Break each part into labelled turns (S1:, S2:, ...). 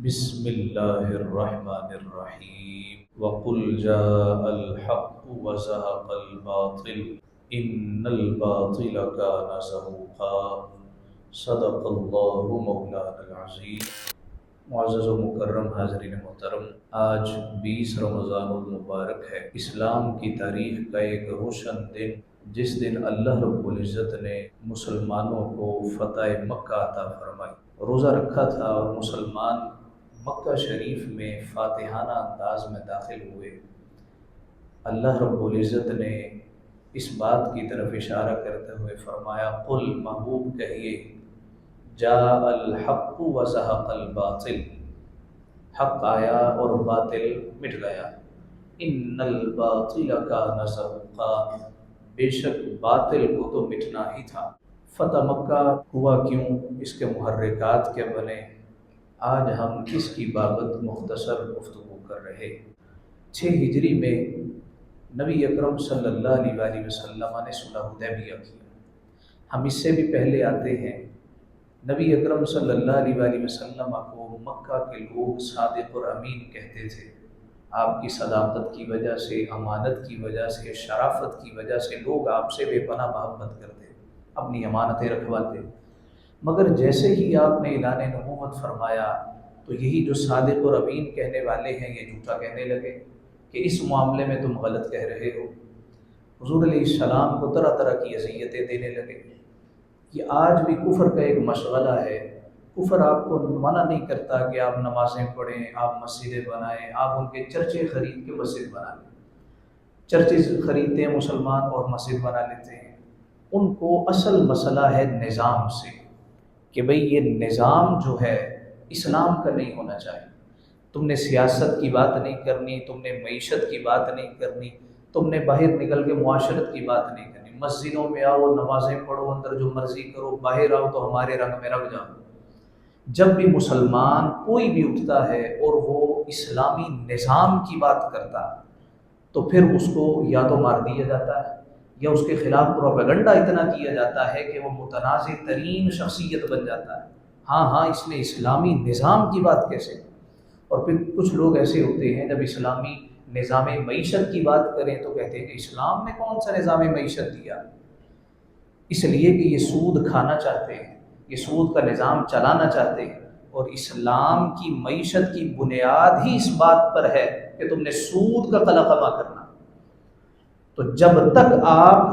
S1: بسم اللہ الرحمن الرحیم وقل جاء الحق وزهق الباطل ان الباطل كان زهوقا صدق اللہ مولانا العظیم۔ معزز و مکرم حاضرین محترم، آج 20 رمضان المبارک ہے، اسلام کی تاریخ کا ایک روشن دن، جس دن اللہ رب العزت نے مسلمانوں کو فتح مکہ عطا فرمائی۔ روزہ رکھا تھا اور مسلمان مکہ شریف میں فاتحانہ انداز میں داخل ہوئے۔ اللہ رب العزت نے اس بات کی طرف اشارہ کرتے ہوئے فرمایا، قل محبوب کہیے، جاء الحق وزهق الباطل، حق آیا اور باطل مٹ گیا۔ ان الباطل کان زہوقا، بے شک باطل کو تو مٹنا ہی تھا۔ فتح مکہ ہوا کیوں، اس کے محرکات کیا بنے، آج ہم اس کی بابت مختصر گفتگو کر رہے۔ 6 ہجری میں نبی اکرم صلی اللہ علیہ وآلہ وسلم نے صلح حدیبیہ کی۔ ہم اس سے بھی پہلے آتے ہیں، نبی اکرم صلی اللہ علیہ وآلہ وسلم کو مکہ کے لوگ صادق اور امین کہتے تھے۔ آپ کی صداقت کی وجہ سے، امانت کی وجہ سے، شرافت کی وجہ سے لوگ آپ سے بے پناہ محبت کرتے، اپنی امانتیں رکھواتے۔ مگر جیسے ہی آپ نے اعلان نبوت فرمایا تو یہی جو صادق اور امین کہنے والے ہیں یہ جھوٹا کہنے لگے کہ اس معاملے میں تم غلط کہہ رہے ہو۔ حضور علیہ السلام کو طرح طرح کی اذیتیں دینے لگے۔ یہ آج بھی کفر کا ایک مشغلہ ہے۔ کفر آپ کو منع نہیں کرتا کہ آپ نمازیں پڑھیں، آپ مسجدیں بنائیں، آپ ان کے چرچے خرید کے مسجد بنا لیں۔ چرچے خریدتے ہیں مسلمان اور مسجد بنا لیتے ہیں۔ ان کو اصل مسئلہ ہے نظام سے، کہ بھئی یہ نظام جو ہے اسلام کا نہیں ہونا چاہیے۔ تم نے سیاست کی بات نہیں کرنی، تم نے معیشت کی بات نہیں کرنی، تم نے باہر نکل کے معاشرت کی بات نہیں کرنی۔ مسجدوں میں آؤ، نمازیں پڑھو، اندر جو مرضی کرو، باہر آؤ تو ہمارے رنگ میں رنگ جاؤ۔ جب بھی مسلمان کوئی بھی اٹھتا ہے اور وہ اسلامی نظام کی بات کرتا تو پھر اس کو یا تو مار دیا جاتا ہے یا اس کے خلاف پروپیگنڈا اتنا کیا جاتا ہے کہ وہ متنازع ترین شخصیت بن جاتا ہے۔ ہاں اس نے اسلامی نظام کی بات کیسے؟ اور پھر کچھ لوگ ایسے ہوتے ہیں، جب اسلامی نظام معیشت کی بات کریں تو کہتے ہیں کہ اسلام نے کون سا نظام معیشت دیا؟ اس لیے کہ یہ سود کھانا چاہتے ہیں، یہ سود کا نظام چلانا چاہتے ہیں، اور اسلام کی معیشت کی بنیاد ہی اس بات پر ہے کہ تم نے سود کا قلقمہ کرنا۔ تو جب تک آپ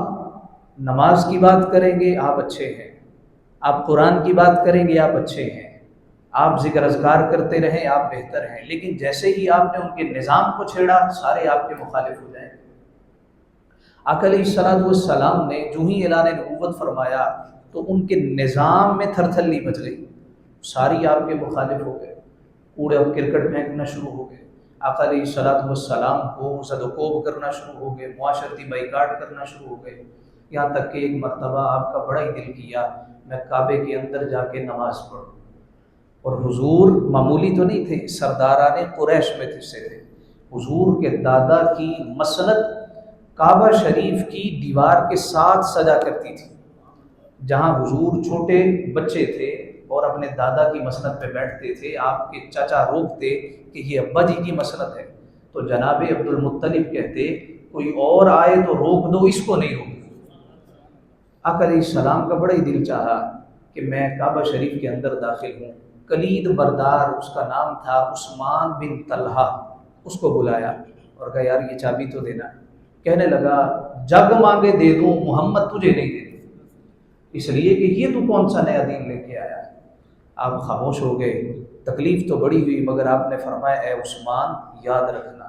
S1: نماز کی بات کریں گے آپ اچھے ہیں، آپ قرآن کی بات کریں گے آپ اچھے ہیں، آپ ذکر اذکار کرتے رہیں آپ بہتر ہیں، لیکن جیسے ہی آپ نے ان کے نظام کو چھیڑا سارے آپ کے مخالف ہو جائیں گے۔ آقا علیہ الصلوۃ والسلام نے جو ہی اعلان نبوت فرمایا تو ان کے نظام میں تھرتھلی مچ گئی، ساری آپ کے مخالف ہو گئے، کوڑے اور کرکٹ پھینکنا شروع ہو گئے، آقا علیہ الصلوۃ والسلام کو زد و کوب کرنا شروع ہو گئے، معاشرتی بائیکاٹ کرنا شروع ہو گئے، یہاں تک کہ ایک مرتبہ آپ کا بڑا ہی دل کیا میں کعبے کے اندر جا کے نماز پڑھوں۔ اور حضور معمولی تو نہیں تھے، سرداران قریش میں سے تھے۔ حضور کے دادا کی مسند کعبہ شریف کی دیوار کے ساتھ سجا کرتی تھی۔ جہاں حضور چھوٹے بچے تھے اور اپنے دادا کی مسند پہ بیٹھتے تھے، آپ کے چچا روکتے کہ یہ ابا جی کی مسند ہے، تو جناب عبد المطلب کہتے کوئی اور آئے تو روک دو، اس کو نہیں روک۔ آقا علیہ السلام کا بڑا ہی دل چاہا کہ میں کعبہ شریف کے اندر داخل ہوں۔ کلید بردار، اس کا نام تھا عثمان بن طلحہ، اس کو بلایا اور کہا یار یہ چابی تو دینا۔ کہنے لگا جگ مانگے دے دوں، محمد تجھے نہیں دے دوں، اس لیے کہ یہ تو کون سا نیا دین لے کے آیا ہے۔ آپ خاموش ہو گئے، تکلیف تو بڑی ہوئی، مگر آپ نے فرمایا اے عثمان یاد رکھنا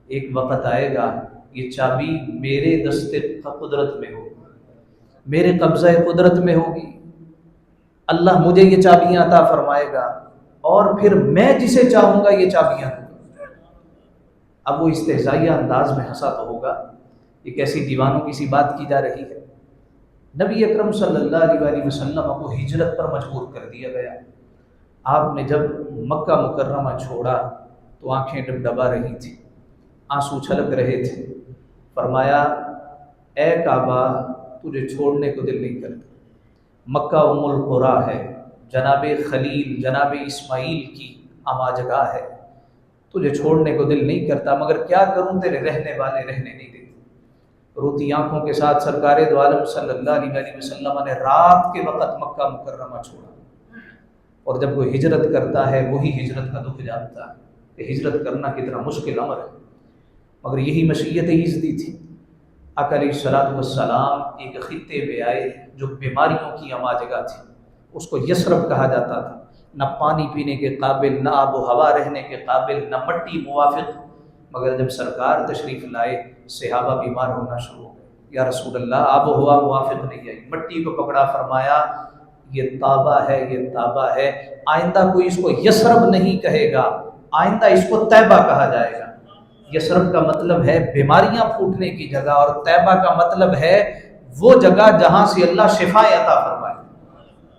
S1: ایک وقت آئے گا یہ چابی میرے دست قدرت میں ہوگی، میرے قبضہ قدرت میں ہوگی، اللہ مجھے یہ چابیاں عطا فرمائے گا اور پھر میں جسے چاہوں گا یہ چابیاں دوں۔ اب وہ استہزائیہ انداز میں ہنسا تو ہوگا، یہ کیسی دیوانوں کی سی بات کی جا رہی ہے۔ نبی اکرم صلی اللہ علیہ وآلہ وسلم کو ہجرت پر مجبور کر دیا گیا۔ آپ نے جب مکہ مکرمہ چھوڑا تو آنکھیں ڈبڈبا رہی تھیں، آنسو چھلک رہے تھے۔ فرمایا اے کعبہ تجھے چھوڑنے کو دل نہیں کرتا، مکہ ام القریٰ ہے، جناب خلیل جناب اسماعیل کی آماجگاہ ہے، تجھے چھوڑنے کو دل نہیں کرتا، مگر کیا کروں تیرے رہنے والے رہنے نہیں دیتے۔ روتی آنکھوں کے ساتھ سرکار دو عالم صلی اللہ علیہ وسلم نے رات کے وقت مکہ مکرمہ چھوڑا، اور جب کوئی ہجرت کرتا ہے وہی ہجرت کا دکھ جانتا ہے کہ ہجرت کرنا کتنا مشکل امر ہے، مگر یہی مشیت عزتی تھی۔ آقا علیہ الصلوۃ والسلام ایک خطے پہ آئے جو بیماریوں کی اما جگہ تھی، اس کو یثرب کہا جاتا تھا، نہ پانی پینے کے قابل، نہ آب و ہوا رہنے کے قابل، نہ مٹی موافق، مگر جب سرکار تشریف لائے صحابہ بیمار ہونا شروع ہو گئے۔ یا رسول اللہ آب و ہوا موافق نہیں آئی، مٹی کو پکڑا، فرمایا یہ طابہ ہے، یہ طابہ ہے، آئندہ کوئی اس کو یثرب نہیں کہے گا، آئندہ اس کو طیبہ کہا جائے گا۔ یثرب کا مطلب ہے بیماریاں پھوٹنے کی جگہ، اور طیبہ کا مطلب ہے وہ جگہ جہاں سے اللہ شفائیں عطا فرمائے۔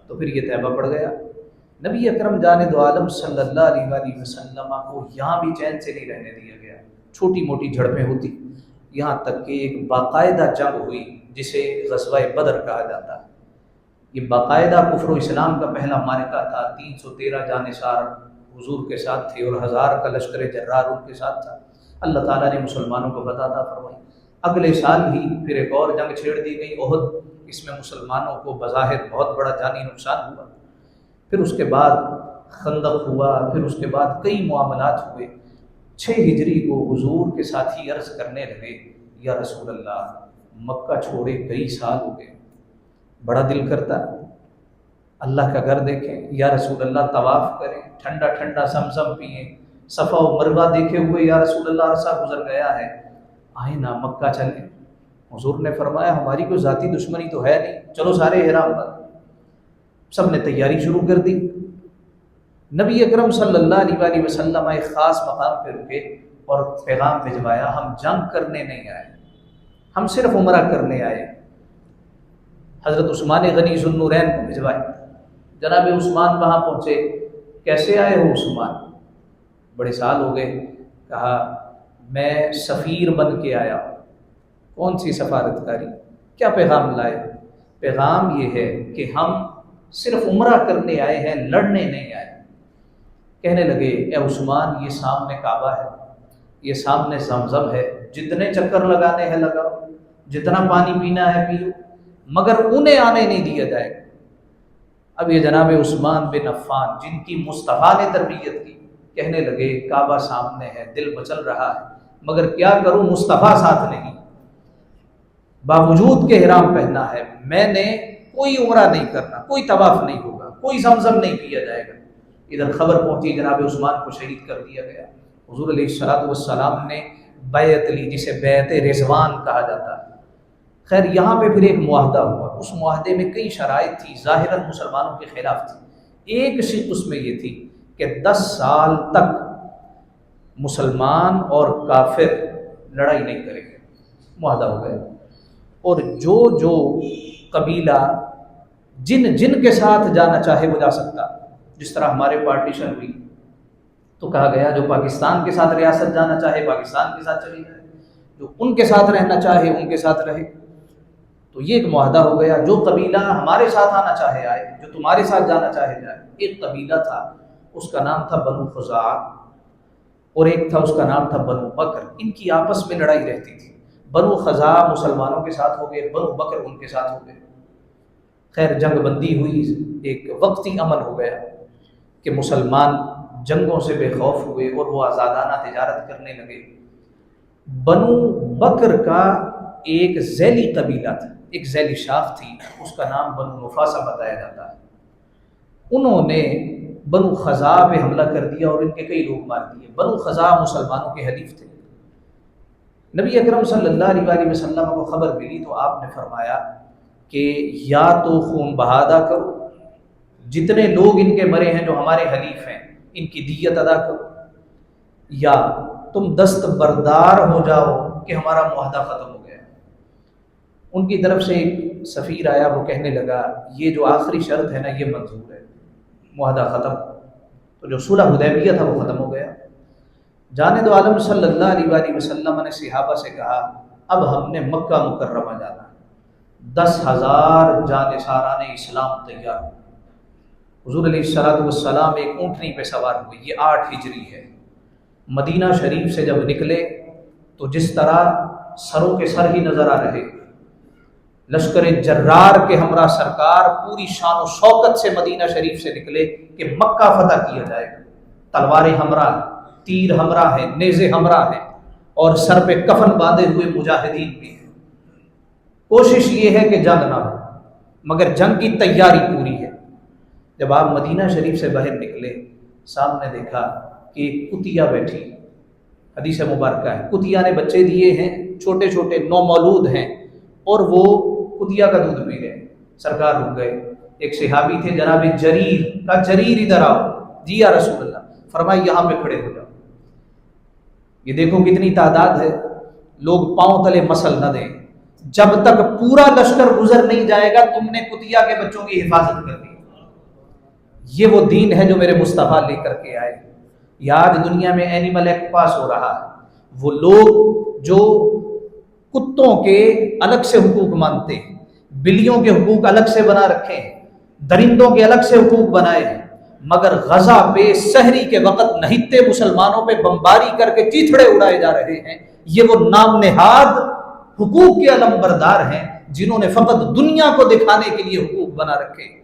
S1: تو پھر یہ طیبہ پڑ گیا۔ نبی اکرم جان دو عالم صلی اللہ علیہ وسلم کو یہاں بھی چین سے نہیں رہنے دیا گیا، چھوٹی موٹی جھڑپیں ہوتی، یہاں تک کہ ایک باقاعدہ جنگ ہوئی جسے غزوہ بدر کہا جاتا ہے۔ یہ باقاعدہ کفر و اسلام کا پہلا معرکہ تھا، 313 جانثار حضور کے ساتھ تھے اور 1000 کا لشکر جرار ان کے ساتھ تھا۔ اللہ تعالیٰ نے مسلمانوں کو فتح عطا فرمائی۔ اگلے سال ہی پھر ایک اور جنگ چھیڑ دی گئی، احد، اس میں مسلمانوں کو بظاہر بہت بڑا جانی نقصان ہوا۔ پھر اس کے بعد خندق ہوا، پھر اس کے بعد کئی معاملات ہوئے۔ 6 ہجری کو حضور کے ساتھی عرض کرنے لگے، یا رسول اللہ مکہ چھوڑے کئی سال ہو گئے، بڑا دل کرتا اللہ کا گھر دیکھیں، یا رسول اللہ طواف کریں، ٹھنڈا ٹھنڈا زمزم پئیں، صفا و مروہ دیکھے ہوئے یا رسول اللہ عرصہ گزر گیا ہے، آئیں نا مکہ چلیں۔ حضور نے فرمایا ہماری کوئی ذاتی دشمنی تو ہے نہیں، چلو سارے احرام پر۔ سب نے تیاری شروع کر دی۔ نبی اکرم صلی اللہ علیہ وسلم ایک خاص مقام پہ رکے اور پیغام بھجوایا، ہم جنگ کرنے نہیں آئے، ہم صرف عمرہ کرنے آئے۔ حضرت عثمان غنی ذو النورین کو بھجوائے۔ جناب عثمان وہاں پہنچے، کیسے آئے ہو عثمان؟ بڑے سال ہو گئے۔ کہا میں سفیر بن کے آیا ہوں۔ کون سی سفارتکاری؟ کیا پیغام لائے؟ پیغام یہ ہے کہ ہم صرف عمرہ کرنے آئے ہیں، لڑنے نہیں آئے۔ کہنے لگے اے عثمان یہ سامنے کعبہ ہے، یہ سامنے زمزم ہے، جتنے چکر لگانے ہیں لگاؤ، جتنا پانی پینا ہے پیو، مگر انہیں آنے نہیں دیا جائے گا۔ اب یہ جناب عثمان بن عفان جن کی مصطفیٰ نے تربیت کی، کہنے لگے کعبہ سامنے ہے، دل مچل رہا ہے، مگر کیا کروں مصطفیٰ ساتھ نہیں، باوجود کہ احرام پہننا ہے، میں نے کوئی عمرہ نہیں کرنا، کوئی طواف نہیں ہوگا، کوئی زمزم نہیں پیا جائے گا۔ ادھر خبر پہنچی جناب عثمان کو شہید کر دیا گیا۔ حضور علیہ الصلوۃ والسلام نے بیعت لی، جسے بیعت رضوان کہا جاتا ہے۔ خیر یہاں پہ پھر ایک معاہدہ ہوا، اس معاہدے میں کئی شرائط تھی، ظاہراً مسلمانوں کے خلاف تھی۔ ایک شرط اس میں یہ تھی کہ 10 سال تک مسلمان اور کافر لڑائی نہیں کریں گے، معاہدہ ہو گیا۔ اور جو قبیلہ جن کے ساتھ جانا چاہے وہ جا سکتا، جس طرح ہمارے پارٹیشن ہوئی تو کہا گیا جو پاکستان کے ساتھ ریاست جانا چاہے پاکستان کے ساتھ چلی جائے، جو ان کے ساتھ رہنا چاہے ان کے ساتھ رہے۔ تو یہ ایک معاہدہ ہو گیا، جو قبیلہ ہمارے ساتھ آنا چاہے آئے، جو تمہارے ساتھ جانا چاہے جائے۔ ایک قبیلہ تھا، اس کا نام تھا بنو خزاعہ، اور ایک تھا اس کا نام تھا بنو بکر۔ ان کی آپس میں لڑائی رہتی تھی، بنو خزاعہ مسلمانوں کے ساتھ ہو گئے، بنو بکر ان کے ساتھ ہو گئے۔ خیر جنگ بندی ہوئی، ایک وقتی امن ہو گیا کہ مسلمان جنگوں سے بے خوف ہوئے اور وہ آزادانہ تجارت کرنے لگے۔ بنو بکر کا ایک ذیلی قبیلہ تھا، ایک ذیلی شاخ تھی، اس کا نام بنو نفاسہ بتایا جاتا ہے۔ انہوں نے بنو خزاعہ پہ حملہ کر دیا اور ان کے کئی لوگ مار دیے۔ بنو خزاعہ مسلمانوں کے حلیف تھے۔ نبی اکرم صلی اللہ علیہ وسلم کو خبر ملی تو آپ نے فرمایا کہ یا تو خون بہادا کرو، جتنے لوگ ان کے مرے ہیں جو ہمارے حلیف ہیں ان کی دیت ادا کرو، یا تم دست بردار ہو جاؤ کہ ہمارا معاہدہ ختم ہو گیا۔ ان کی طرف سے ایک سفیر آیا، وہ کہنے لگا یہ جو آخری شرط ہے نا یہ منظور ہے، معاہدہ ختم۔ تو جو صلح حدیبیہ تھا وہ ختم ہو گیا۔ جانب عالم صلی اللہ علیہ وسلم نے صحابہ سے کہا اب ہم نے مکہ مکرمہ جانا ہے۔ 10,000 جانثاران اسلام تیار۔ حضور علیہ الصلوۃ والسلام ایک اونٹنی پہ سوار ہوئے، یہ 8 ہجری ہے۔ مدینہ شریف سے جب نکلے تو جس طرح سروں کے سر ہی نظر آ رہے، لشکر جرار کے ہمراہ سرکار پوری شان و شوکت سے مدینہ شریف سے نکلے کہ مکہ فتح کیا جائے گا، تلواریں ہمراہ، تیر ہمراہ ہیں، نیزے ہمراہ ہیں، اور سر پہ کفن باندھے ہوئے مجاہدین بھی ہیں۔ کوشش یہ ہے کہ جنگ نہ ہو، مگر جنگ کی تیاری پوری ہے۔ جب آپ مدینہ شریف سے باہر نکلے، سامنے دیکھا کہ ایک کتیا بیٹھی، حدیث مبارکہ ہے، کتیا نے بچے دیے ہیں، چھوٹے چھوٹے نومولود ہیں، اور وہ کتیا کا دودھ پی رہے ہیں۔ سرکار رک گئے، ایک صحابی تھے جناب جریر، کہا جریر ادھر آؤ، جی یا رسول اللہ، فرمایا یہاں پہ کھڑے ہو جاؤ۔ یہ دیکھو کتنی تعداد ہے، لوگ پاؤں تلے مسل نہ دیں، جب تک پورا لشکر گزر نہیں جائے گا تم نے کتیا کے بچوں کی حفاظت کرنی۔ یہ وہ دین ہے جو میرے مصطفیٰ لے کر کے آئے۔ یہ آج دنیا میں اینیمل ایکٹ پاس ہو رہا ہے، وہ لوگ جو کتوں کے الگ سے حقوق مانتے ہیں، بلیوں کے حقوق الگ سے بنا رکھے ہیں، درندوں کے الگ سے حقوق بنائے ہیں، مگر غزہ پہ سحری کے وقت نہتے مسلمانوں پہ بمباری کر کے چیتھڑے اڑائے جا رہے ہیں۔ یہ وہ نام نہاد حقوق کے علمبردار ہیں جنہوں نے فقط دنیا کو دکھانے کے لیے حقوق بنا رکھے۔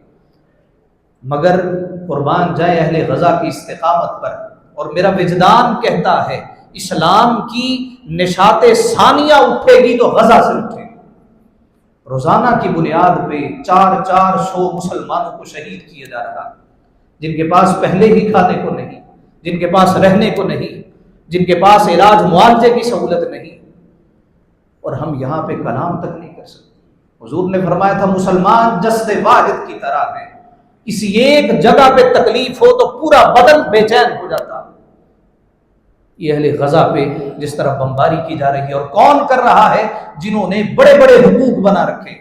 S1: مگر قربان جائے اہل غزہ کی استقامت پر، اور میرا وجدان کہتا ہے اسلام کی نشاط ثانیہ اٹھے گی تو غزہ سے اٹھے گی۔ روزانہ کی بنیاد پہ 400 مسلمانوں کو شہید کیا جا رہا، جن کے پاس پہلے ہی کھانے کو نہیں، جن کے پاس رہنے کو نہیں، جن کے پاس علاج معالجے کی سہولت نہیں، اور ہم یہاں پہ کلام تک نہیں کر سکتے۔ حضور نے فرمایا تھا مسلمان جسد واحد کی طرح ہے، کسی ایک جگہ پہ تکلیف ہو تو پورا بدن بے چین ہو جاتا۔ یہ اہل غزہ پہ جس طرح بمباری کی جا رہی ہے، اور کون کر رہا ہے؟ جنہوں نے بڑے بڑے حقوق بنا رکھے،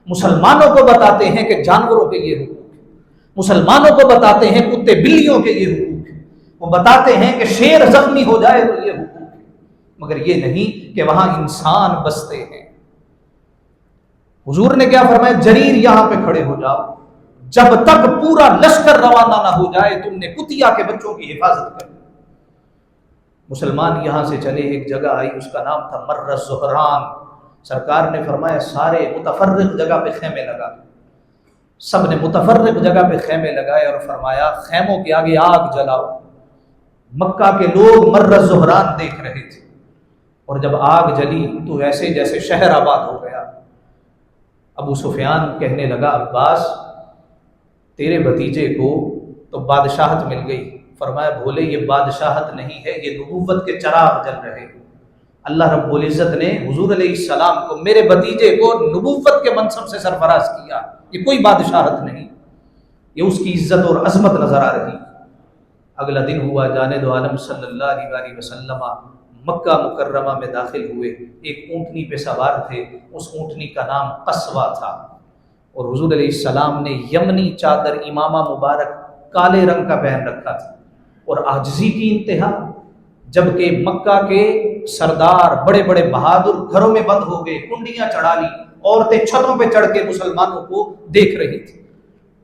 S1: مسلمانوں کو بتاتے ہیں کہ جانوروں کے یہ حقوق ہے، مسلمانوں کو بتاتے ہیں کتے بلیوں کے یہ حقوق ہے، وہ بتاتے ہیں کہ شیر زخمی ہو جائے تو یہ حقوق ہے، مگر یہ نہیں کہ وہاں انسان بستے ہیں۔ حضور نے کیا فرمایا؟ جریر یہاں پہ کھڑے ہو جاؤ، جب تک پورا لشکر روانہ نہ ہو جائے تم نے کتیا کے بچوں کی حفاظت کرنی۔ مسلمان یہاں سے چلے، ایک جگہ آئی، اس کا نام تھا مر الزہران۔ سرکار نے فرمایا سارے متفرق جگہ پہ خیمے لگا، سب نے متفرق جگہ پہ خیمے لگائے، اور فرمایا خیموں کے آگے آگ جلاؤ۔ مکہ کے لوگ مر الزہران دیکھ رہے تھے، اور جب آگ جلی تو ایسے جیسے شہر آباد ہو گیا۔ ابو سفیان کہنے لگا عباس تیرے بھتیجے کو تو بادشاہت مل گئی۔ فرمایا بھولے یہ بادشاہت نہیں ہے، یہ نبوت کے چراغ جل رہے۔ اللہ رب العزت نے حضور علیہ السلام کو، میرے بھتیجے کو نبوت کے منصب سے سرفراز کیا، یہ کوئی بادشاہت نہیں، یہ اس کی عزت اور عظمت نظر آ رہی۔ اگلا دن ہوا جانے دو عالم صلی اللہ علیہ وسلم مکہ مکرمہ میں داخل ہوئے، ایک اونٹنی پہ سوار تھے، اس اونٹنی کا نام قصوہ تھا، اور حضور علیہ السلام نے یمنی چادر امامہ مبارک کالے رنگ کا پہن رکھا تھا، اور عاجزی کی انتہا، جبکہ مکہ کے سردار بڑے بڑے بہادر گھروں میں بند ہو گئے، کنڈیاں چڑھا لی، عورتیں چھتوں پہ چڑھ کے مسلمانوں کو دیکھ رہی تھی،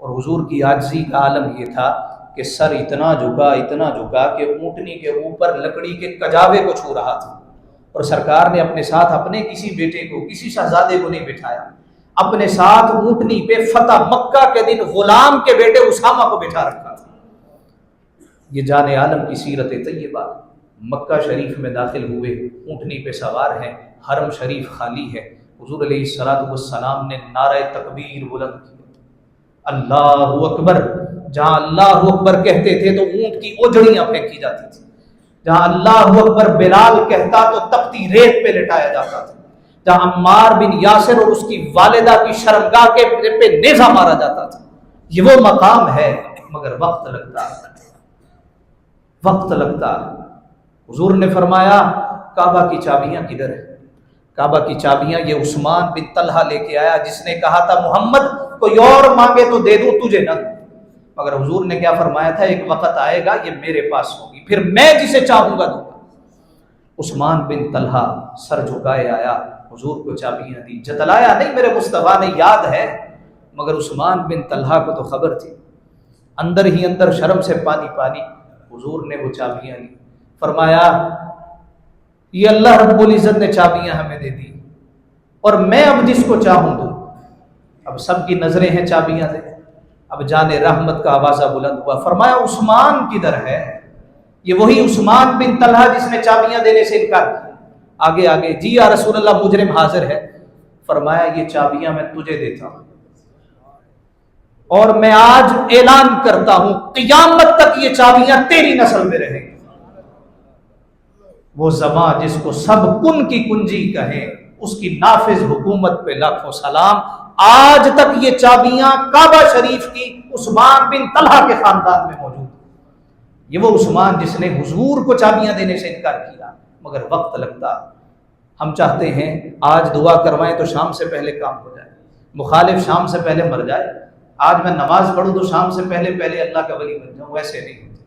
S1: اور حضور کی عاجزی کا عالم یہ تھا کہ سر اتنا جھکا کہ اونٹنی کے اوپر لکڑی کے کجاوے کو چھو رہا تھا، اور سرکار نے اپنے ساتھ اپنے کسی بیٹے کو، کسی شہزادے کو نہیں بٹھایا، اپنے ساتھ اونٹنی پہ فتح مکہ کے دن غلام کے بیٹے اسامہ کو بٹھا رکھا تھا۔ یہ جان عالم کی سیرت طیبہ۔ مکہ شریف میں داخل ہوئے، اونٹنی پہ سوار ہیں، حرم شریف خالی ہے، حضور علیہ الصلوۃ والسلام نے نعرہ تکبیر بلند کیا، اللہ اکبر۔ جہاں اللہ اکبر کہتے تھے تو اونٹ کی اوجڑیاں پھینکی جاتی تھی، جہاں اللہ اکبر بلال کہتا تو تپتی ریت پہ لٹایا جاتا تھا، جہاں عمار بن یاسر اور اس کی والدہ کی شرمگاہ کے پہ نیزہ مارا جاتا تھا۔ یہ وہ مقام ہے، مگر وقت لگتا ہے، وقت لگتا ہے۔ حضور نے فرمایا کعبہ کی چابیاں کدھر ہیں؟ کعبہ کی چابیاں یہ عثمان بن طلحہ لے کے آیا، جس نے کہا تھا محمد کوئی اور مانگے تو دے دوں، تجھے نہ دوں، مگر حضور نے کیا فرمایا تھا؟ ایک وقت آئے گا یہ میرے پاس ہوگی، پھر میں جسے چاہوں گا دوں گا۔ عثمان بن طلحہ سر جھکائے آیا، حضور کو چابیاں دی، جتلایا نہیں، میرے مصطفیٰ نے یاد ہے، مگر عثمان بن طلحہ کو تو خبر تھی
S2: اندر ہی اندر شرم سے پانی پانی حضور نے وہ چابیاں لی، فرمایا یہ اللہ رب العزت نے چابیاں ہمیں دے دی اور میں اب جس کو چاہوں دوں۔ اب سب کی نظریں ہیں چابیاں دے، اب جان رحمت کا آوازہ بلند ہوا، فرمایا عثمان کدھر ہے؟ یہ وہی عثمان بن طلحہ جس نے چابیاں دینے سے انکار کیا۔ آگے آگے، جی یا رسول اللہ مجرم حاضر ہے۔ فرمایا یہ چابیاں میں تجھے دیتا ہوں اور میں آج اعلان کرتا ہوں قیامت تک یہ چابیاں تیری نسل میں رہیں گی۔ وہ زماں جس کو سب کن کی کنجی کہیں، اس کی نافذ حکومت پہ لاکھوں سلام۔ آج تک یہ چابیاں کعبہ شریف کی عثمان بن طلحہ کے خاندان میں موجود ہیں۔ یہ وہ عثمان جس نے حضور کو چابیاں دینے سے انکار کیا، مگر وقت لگتا۔ ہم چاہتے ہیں آج دعا کروائیں تو شام سے پہلے کام ہو جائے، مخالف شام سے پہلے مر جائے۔ آج میں نماز پڑھوں تو شام سے پہلے اللہ کا ولی بن جاؤں، ویسے نہیں ہوتا۔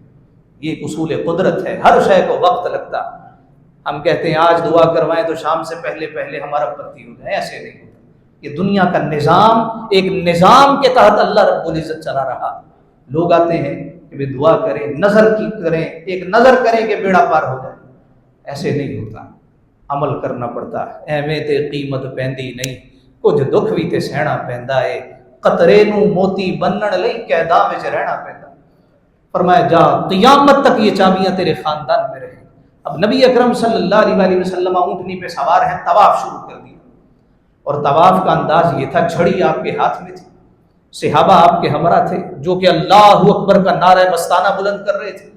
S2: یہ ایک اصول قدرت ہے، ہر شے کو وقت لگتا۔ ہم کہتے ہیں آج دعا کروائیں تو شام سے پہلے ہمارا پتی ہو جائے، ایسے نہیں ہوتا۔ یہ دنیا کا نظام، ایک نظام کے تحت اللہ رب العزت چلا رہا۔ لوگ آتے ہیں کہ دعا کریں، نظر کی کریں، ایک نظر کریں کہ بیڑا پار ہو جائے، ایسے نہیں ہوتا۔ عمل کرنا پڑتا ہے۔ ایویں تے قیمت پیندی نہیں، کچھ دکھ بھی تے سہنا پیندا ہے، قطرے نو موتی بنن لئی قیداں وچ رہنا پیندا۔ فرمایا جا قیامت تک یہ چابیاں تیرے خاندان میں رہیں۔ اب نبی اکرم صلی اللہ علیہ وسلم اونٹنی پہ سوار ہیں، طواف شروع کر دیا، اور طواف کا انداز یہ تھا، چھڑی آپ کے ہاتھ میں تھی، صحابہ آپ کے ہمراہ تھے جو کہ اللہ اکبر کا نعرہ مستانہ بلند کر رہے تھے،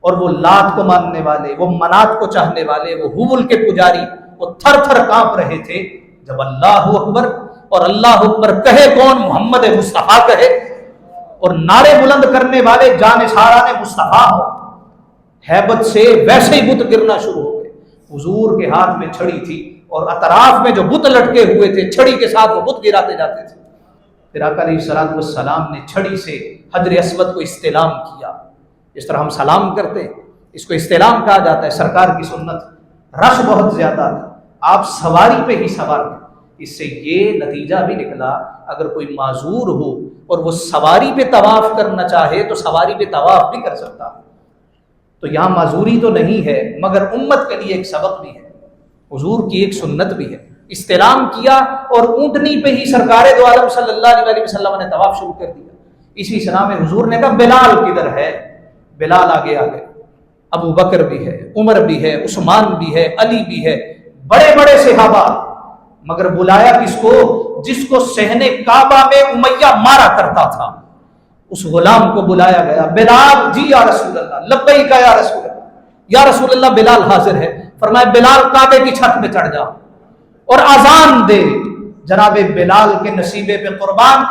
S2: اور وہ لات کو ماننے والے، وہ منات کو چاہنے والے، وہ حبل کے پجاری، وہ تھر تھر کانپ رہے تھے جب اللہ اکبر، اور اللہ اکبر کہے کون؟ محمد مصطفیٰ کہے، اور نعرے بلند کرنے والے جانثاران مصطفیٰ ہو، ہیبت سے ویسے ہی بت گرنا شروع ہو گئے۔ حضور کے ہاتھ میں چھڑی تھی اور اطراف میں جو بت لٹکے ہوئے تھے، چھڑی کے ساتھ وہ بت گراتے جاتے تھے۔ پھر آقا علیہ الصلوۃ والسلام نے چھڑی سے حجر اسود کو استلام کیا، جس طرح ہم سلام کرتے ہیں اس کو استلام کہا جاتا ہے۔ سرکار کی سنت، رش بہت زیادہ تھا، آپ سواری پہ ہی سوار تھے۔ اس سے یہ نتیجہ بھی نکلا اگر کوئی معذور ہو اور وہ سواری پہ طواف کرنا چاہے تو سواری پہ طواف بھی کر سکتا۔ تو یہاں معذوری تو نہیں ہے، مگر امت کے لیے ایک سبق بھی ہے، حضور کی ایک سنت بھی ہے۔ استلام کیا اور اونٹنی پہ ہی سرکار دو عالم صلی اللہ علیہ وسلم نے طواف شروع کر دیا۔ اسی سنا میں حضور نے کہا بلال کدھر ہے؟ بلال آگے آگے، ابو بکر بھی ہے، عمر بھی ہے، عثمان بھی ہے، علی بھی ہے، بڑے بڑے صحابہ، مگر بلایا کس کو؟ جس کو صحن کعبہ میں امیہ مارا کرتا تھا، اس غلام کو بلایا گیا۔ بلال، جی یا رسول اللہ، لبیک یا رسول اللہ، یا رسول اللہ بلال حاضر ہے۔ فرمایا بلال کعبے کی چھت پہ چڑھ جا اور اذان دے۔ جناب بلال کے نصیبے پہ قربان،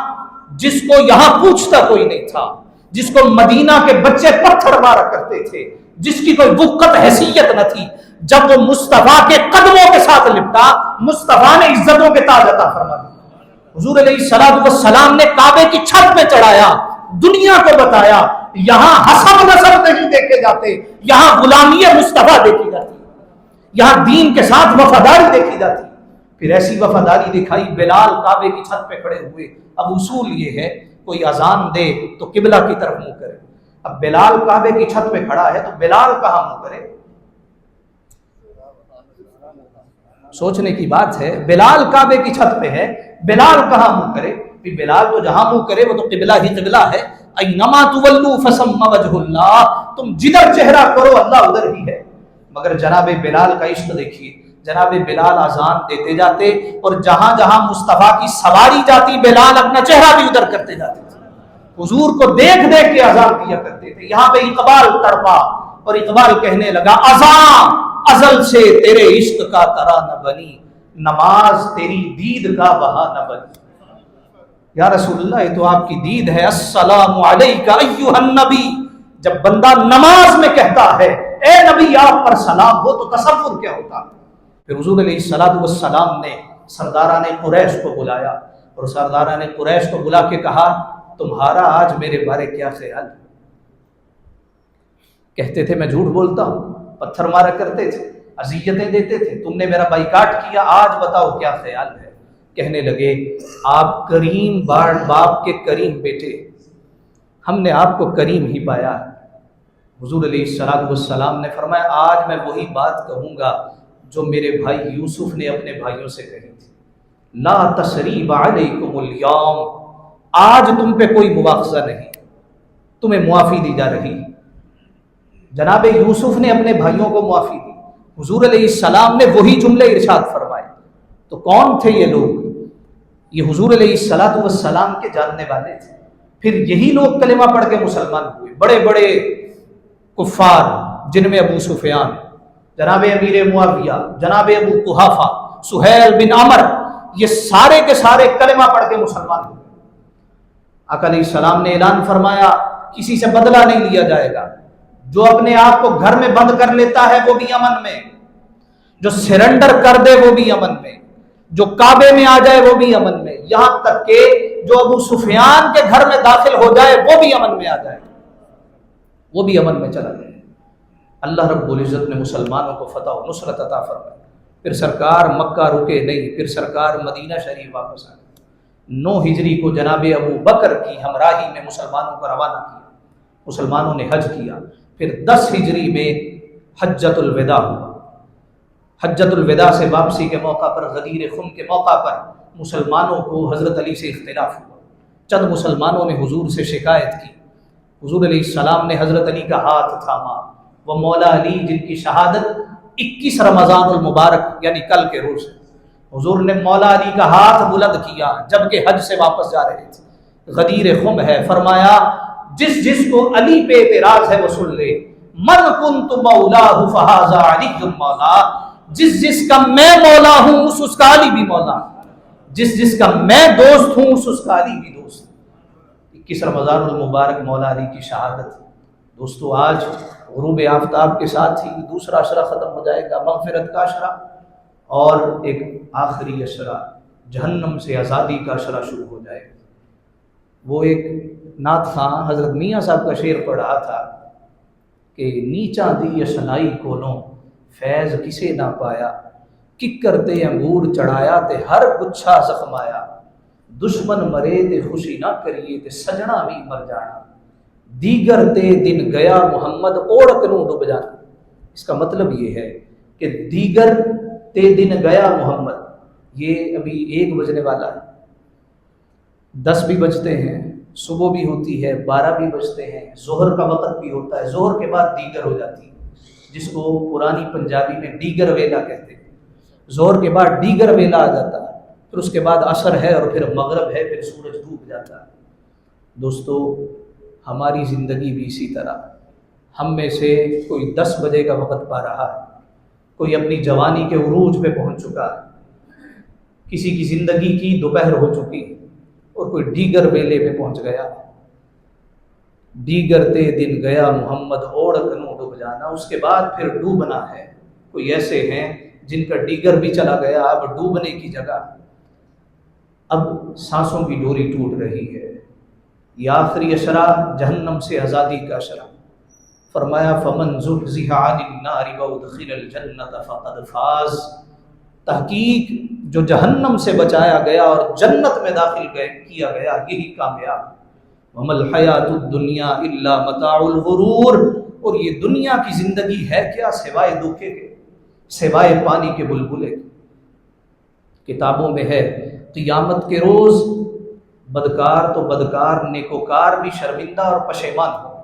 S2: جس کو یہاں پوچھتا کوئی نہیں تھا، جس کو مدینہ کے بچے پتھر مارا کرتے تھے، جس کی کوئی وقت حیثیت نہ تھی، جب وہ مصطفیٰ کے قدموں کے ساتھ لپٹا، مصطفیٰ نے عزتوں کے تاج عطا فرما دی۔ حضور علیہ الصلوۃ والسلام نے کعبے کی چھت پہ چڑھایا، دنیا کو بتایا یہاں حسب نسب نہیں دیکھے جاتے، یہاں غلامی مصطفیٰ دیکھی جاتی، یہاں دین کے ساتھ وفاداری دیکھی جاتی۔ پھر ایسی وفاداری دکھائی، بلال کعبے کی چھت پہ کھڑے ہوئے۔ اب اصول یہ ہے کوئی اذان دے تو قبلہ کی طرف منہ کرے۔ اب بلال کعبے کی چھت پہ کھڑا ہے تو بلال کہاں منہ کرے؟ سوچنے کی بات ہے، بلال کعبے کی چھت پہ ہے، بلال کہاں منہ کرے؟ بلال تو جہاں منہ کرے وہ تو قبلہ ہی قبلہ ہے۔ اینما تولوا فثم وجہ اللہ، تم جدھر چہرہ کرو اللہ ادھر ہی ہے۔ مگر جناب بلال کا عشق دیکھیے، جناب بلال اذان دیتے جاتے اور جہاں جہاں مصطفیٰ کی سواری جاتی بلال اپنا چہرہ بھی ادھر کرتے جاتے تھے، حضور کو دیکھ دیکھ کے اذان دیا کرتے تھے۔ یہاں پہ اقبال تڑپا اور اقبال کہنے لگا اذان ازل سے تیرے عشق کا طرح نہ بنی، نماز تیری دید کا بہانہ بنی۔ یا رسول اللہ یہ تو آپ کی دید ہے، السلام علیکہ ایھا النبی۔ جب بندہ نماز میں کہتا ہے اے نبی آپ پر سلام ہو تو تصور کیا ہوتا؟ پھر حضور علیہ الصلوۃ والسلام نے سرداران قریش کو بلایا اور سرداران قریش کو بلا کے کہا تمہارا آج میرے بارے کیا خیال ہے؟ کہتے تھے میں جھوٹ بولتا ہوں، پتھر مارا کرتے تھے، اذیتیں دیتے تھے، تم نے میرا بائیکاٹ کیا، آج بتاؤ کیا خیال ہے؟ کہنے لگے آپ کریم باپ کے کریم بیٹے، ہم نے آپ کو کریم ہی پایا ہے۔ حضور علیہ السلام نے فرمایا آج میں وہی بات کہوں گا جو میرے بھائی یوسف نے اپنے بھائیوں سے کہی تھی، لا تثریب علیکم اليوم، آج تم پہ کوئی مواخذہ نہیں، تمہیں معافی دی جا رہی۔ جناب یوسف نے اپنے بھائیوں کو معافی دی، حضور علیہ السلام نے وہی جملے ارشاد فرمائے۔ تو کون تھے یہ لوگ؟ یہ حضور علیہ السلام کے جاننے والے تھے، پھر یہی لوگ کلمہ پڑھ کے مسلمان ہوئے، بڑے بڑے کفار جن میں ابو سفیان، جناب امیر معاویہ، جناب ابو قحافہ، سہیل بن عمر، یہ سارے کے سارے کلمہ پڑھ کے مسلمان ہوئے۔ آقا علیہ السلام نے اعلان فرمایا کسی سے بدلہ نہیں لیا جائے گا، جو اپنے آپ کو گھر میں بند کر لیتا ہے وہ بھی امن میں، جو سرنڈر کر دے وہ بھی امن میں، جو کعبے میں آ جائے وہ بھی امن میں، یہاں تک کہ جو ابو سفیان کے گھر میں داخل ہو جائے وہ بھی امن میں آ جائے، وہ بھی امن میں چلا جائے۔ اللہ رب العزت نے مسلمانوں کو فتح و نصرت عطا فرمائی۔ پھر سرکار مکہ رکے نہیں، پھر سرکار مدینہ شریف واپس آئے۔ 9 ہجری کو جناب ابو بکر کی ہمراہی میں مسلمانوں کو روانہ کیا، مسلمانوں نے حج کیا۔ پھر 10 ہجری میں حجۃ الوداع ہوا۔ حجۃ الوداع سے واپسی کے موقع پر، غدیر خم کے موقع پر، مسلمانوں کو حضرت علی سے اختلاف ہوا۔ چند مسلمانوں نے حضور سے شکایت کی، حضور علیہ السلام نے حضرت علی کا ہاتھ تھاما۔ وہ مولا علی جن کی شہادت 21 رمضان المبارک یعنی کل کے روز، حضور نے مولا علی کا ہاتھ بلند کیا جبکہ حج سے واپس جا رہے تھے۔ غدیر خم ہے، فرمایا جس کو علی پہ اعتراض ہے وہ سن لے، من کنت مولاہ فہذا علی مولا، جس کا میں مولا ہوں اس کا علی بھی مولا، جس کا میں دوست ہوں اس کا علی بھی دوست۔ 21 رمضان المبارک مولا علی کی شہادت۔ دوستو آج غروب آفتاب کے ساتھ ہی دوسرا عشرہ ختم ہو جائے گا، مغفرت کا عشرہ، اور ایک آخری عشرہ جہنم سے آزادی کا عشرہ شروع ہو جائے گا۔ وہ ایک نعت خواں حضرت میاں صاحب کا شعر پڑھ رہا تھا کہ نیچاں دی اشنائی کولوں فیض کسے نہ پایا، ککر تے انگور چڑھایا تے ہر گچھا زخمایا، دشمن مرے تے خوشی نہ کریے تے سجنا بھی مر جانا، دیگر تے دن گیا محمد اوڑک نوں ڈب جانا۔ اس کا مطلب یہ ہے کہ دیگر تے دن گیا محمد، یہ ابھی 1 بجنے والا ہے، 10 بھی بجتے ہیں، صبح بھی ہوتی ہے، 12 بھی بجتے ہیں، ظہر کا وقت بھی ہوتا ہے، ظہر کے بعد دیگر ہو جاتی ہے جس کو پرانی پنجابی میں دیگر ویلا کہتے ہیں۔ ظہر کے بعد دیگر ویلا آ جاتا ہے، پھر اس کے بعد عصر ہے اور پھر مغرب ہے، پھر سورج ڈوب جاتا ہے۔ دوستو ہماری زندگی بھی اسی طرح، ہم میں سے کوئی 10 بجے کا وقت پا رہا ہے، کوئی اپنی جوانی کے عروج پہ پہنچ چکا ہے، کسی کی زندگی کی دوپہر ہو چکی ہے، اور کوئی دیگر ویلے پہ پہنچ گیا۔ دیگر تے دن گیا محمد اوڑک نوں ڈب جانا، اس کے بعد پھر ڈوبنا ہے۔ کوئی ایسے ہیں جن کا دیگر بھی چلا گیا، اب ڈوبنے کی جگہ، اب سانسوں کی ڈوری ٹوٹ رہی ہے۔ یہ آخری عشرہ جہنم سے آزادی کا عشرہ۔ فرمایا فمن زحزح عن النار وادخل الجنة فقد فاز، تحقیق جو جہنم سے بچایا گیا اور جنت میں داخل کیا گیا یہی کامیاب۔ وما الحیات الدنیا الا متاع الغرور، اور یہ دنیا کی زندگی ہے کیا سوائے دھوکے کے، سوائے پانی کے بلبلے کے۔ کتابوں میں ہے قیامت کے روز بدکار تو بدکار، نیکوکار بھی شرمندہ اور پشیمان ہو۔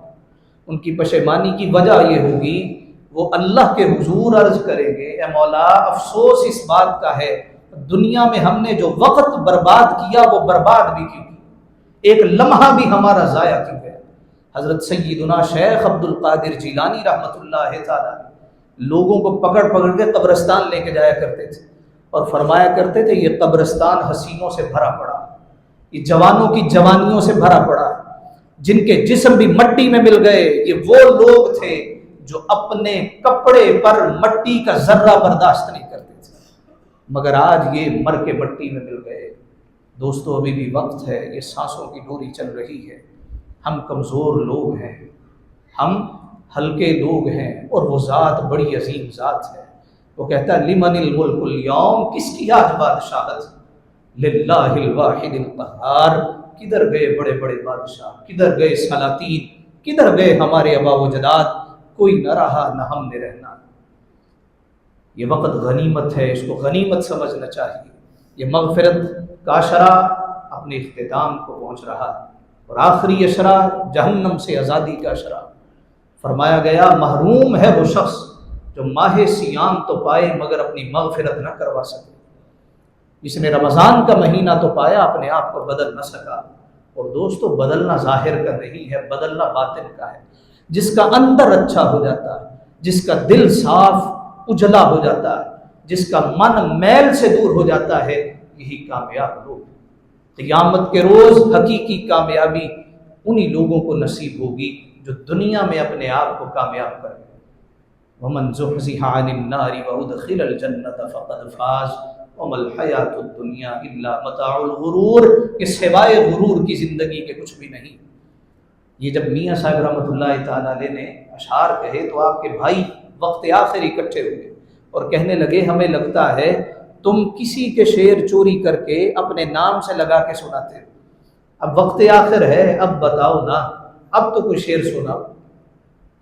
S2: ان کی پشیمانی کی وجہ یہ ہوگی وہ اللہ کے حضور عرض کریں گے اے مولا افسوس اس بات کا ہے دنیا میں ہم نے جو وقت برباد کیا وہ برباد بھی کیوں، ایک لمحہ بھی ہمارا ضائع کیوں گیا۔ حضرت سیدنا شیخ عبد القادر جیلانی رحمۃ اللہ تعالی لوگوں کو پکڑ کے قبرستان لے کے جایا کرتے تھے اور فرمایا کرتے تھے یہ قبرستان حسینوں سے بھرا پڑا، یہ جوانوں کی جوانیوں سے بھرا پڑا، جن کے جسم بھی مٹی میں مل گئے، یہ وہ لوگ تھے جو اپنے کپڑے پر مٹی کا ذرہ برداشت نہیں کرتے تھے، مگر آج یہ مر کے مٹی میں مل گئے۔ دوستو ابھی بھی وقت ہے، یہ سانسوں کی ڈوری چل رہی ہے، ہم کمزور لوگ ہیں، ہم ہلکے لوگ ہیں، اور وہ ذات بڑی عظیم ذات ہے۔ وہ کہتا ہے لمن الملک اليوم، کس کی آج بادشاہت؟ للہ الواحد القہار، کدھر گئے بڑے بڑے بادشاہ، کدھر گئے سلاطین، کدھر گئے ہمارے آبا و اجداد، کوئی نہ رہا نہ ہم نے رہنا۔ یہ وقت غنیمت ہے، اس کو غنیمت سمجھنا چاہیے۔ یہ مغفرت کا اشرا اپنے اختتام کو پہنچ رہا اور آخری اشرا جہنم سے آزادی کا اشرا۔ فرمایا گیا محروم ہے وہ شخص جو ماہ سیام تو پائے مگر اپنی مغفرت نہ کروا سکے۔ جس نے رمضان کا مہینہ تو پایا، اپنے آپ کو بدل نہ سکا۔ اور دوستو بدلنا ظاہر کا نہیں ہے، بدلنا باطن کا ہے۔ جس کا اندر اچھا ہو جاتا ہے، جس کا دل صاف اجلا ہو جاتا ہے، جس کا من میل سے دور ہو جاتا ہے، یہی کامیاب لوگ۔ قیامت کے روز حقیقی کامیابی انہی لوگوں کو نصیب ہوگی جو دنیا میں اپنے آپ کو کامیاب کریں۔ وَمَنْ زُحْزِحَ عَنِ النَّارِ وَأُدْخِلَ الْجَنَّةَ فَقَدْ فَازَ وَمَا الْحَيَاةُ الدُّنْيَا إِلَّا مَتَاعُ الْغُرُورِ کہ سوائے غرور کی زندگی کے کچھ بھی نہیں۔ یہ جب میاں صاحب رحمۃ اللہ تعالیٰ علیہ نے اشعار کہے تو آپ کے بھائی وقت آخر اکٹھے ہوئے اور کہنے لگے ہمیں لگتا ہے تم کسی کے شعر چوری کر کے اپنے نام سے لگا کے سناتے ہو، اب وقت آخر ہے، اب بتاؤ نا، اب تو کوئی شعر سناؤ۔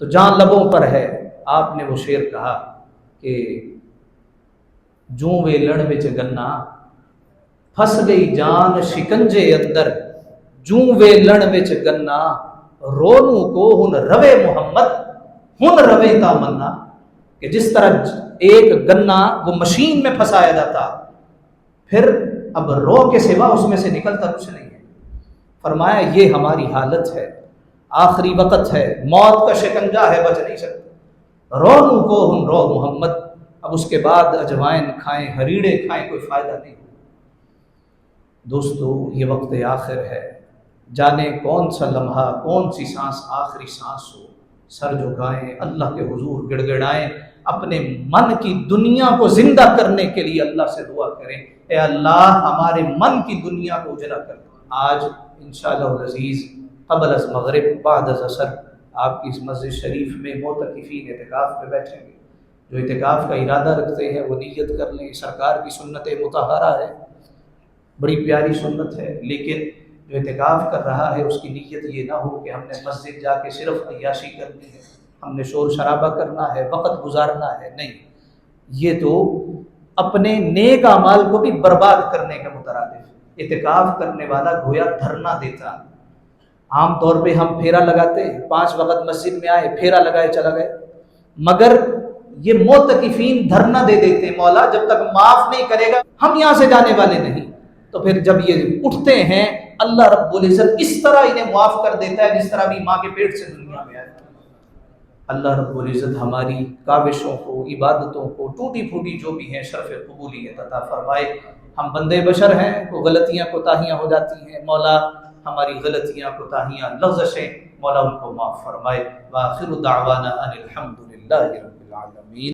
S2: تو جہاں لبوں پر ہے آپ نے وہ شعر کہا کہ جوں ویلن وچ گنا پھس گئی جان شکنجے اندر، جوں ویلن وچ گنا رونو کو ہن روے محمد، ہن روے تامنا کہ جس طرح ایک گنا وہ مشین میں پھنسایا جاتا پھر اب رو کے سوا اس میں سے نکلتا کچھ نہیں ہے۔ فرمایا یہ ہماری حالت ہے، آخری وقت ہے، موت کا شکنجہ ہے، بچ نہیں سکتے۔ رونو کو ہم رو محمد، اب اس کے بعد اجوائن کھائیں، ہریڑے کھائیں، کوئی فائدہ نہیں۔ دوستو یہ وقت آخر ہے، جانے کون سا لمحہ، کون سی سانس آخری سانس ہو، سر جھکائیں، اللہ کے حضور گڑ گڑائیں، اپنے من کی دنیا کو زندہ کرنے کے لیے اللہ سے دعا کریں، اے اللہ ہمارے من کی دنیا کو اجلا کر۔ آج انشاءاللہ العزیز قبل از مغرب بعد از عصر آپ کی اس مسجد شریف میں معتکفین اعتکاف پہ بیٹھیں گے۔ جو اعتکاف کا ارادہ رکھتے ہیں وہ نیت کر لیں، سرکار کی سنت مطہرہ ہے، بڑی پیاری سنت ہے، لیکن جو اعتکاف کر رہا ہے اس کی نیت یہ نہ ہو کہ ہم نے مسجد جا کے صرف عیاشی کرنی ہے، ہم نے شور شرابہ کرنا ہے، وقت گزارنا ہے، نہیں، یہ تو اپنے نیک اعمال کو بھی برباد کرنے کا مترادف ہے۔ اعتکاف کرنے والا گویا دھرنا دیتا۔ عام طور پہ ہم پھیرا لگاتے ہیں، 5 وقت مسجد میں آئے پھیرا لگائے چلا گئے، مگر یہ معتکفین دھرنا دے دیتے ہیں، مولا جب تک معاف نہیں کرے گا ہم یہاں سے جانے والے نہیں۔ تو پھر جب یہ اٹھتے ہیں اللہ رب العزت اس طرح انہیں معاف کر دیتا ہے جس طرح بھی ماں کے پیٹ سے دنیا میں آئے۔ اللہ رب العزت ہماری کاوشوں کو، عبادتوں کو، ٹوٹی پھوٹی جو بھی ہیں شرف قبولیت عطا فرمائے۔ ہم بندے بشر ہیں، کو غلطیاں کوتاہیاں ہو جاتی ہیں، مولا ہماری غلطیاں کوتاہیاں لغزشیں مولا ان کو معاف فرمائے۔ وآخر دعوانا ان الحمد للہ رب العالمین۔